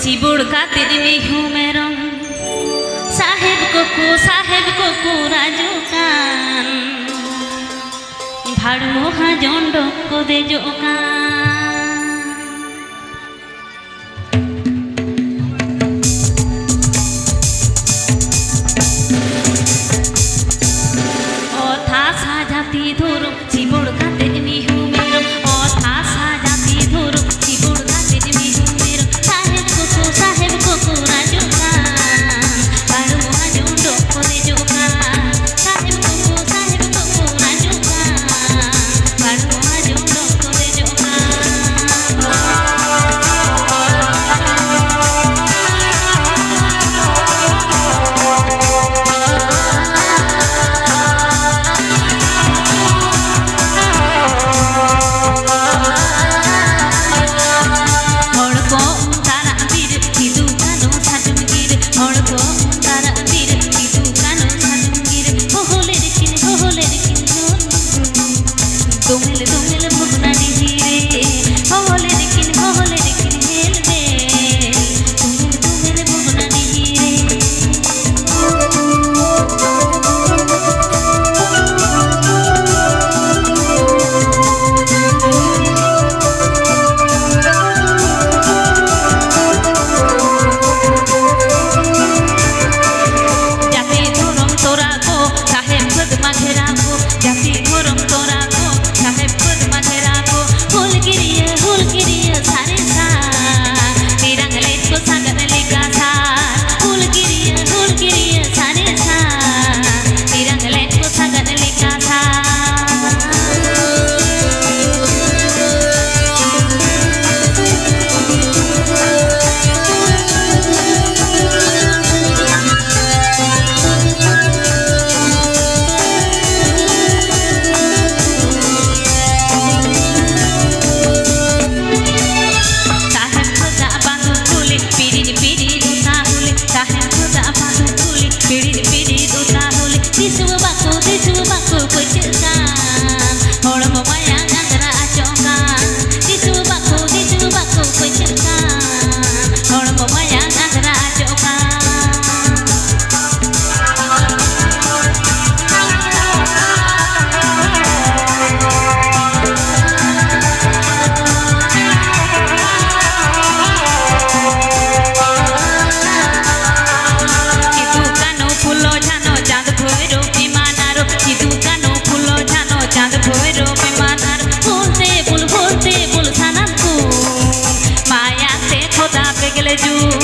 सिबुड़ खातिर मिहू मेरम साहेब को राजू कान भाड़ू हाजोंड को देजो कान ओ था साजाती धुरु सिबुड़ खातिर मिहू मेरम ओ था साजाती धुरु सिबुड़ खातिर मिहू मेरम साहेब को राजू कान भाड़ू हाजोंड को देजो कान साहेब को राजू कान भाड़ू हाजोंड को देजो Ju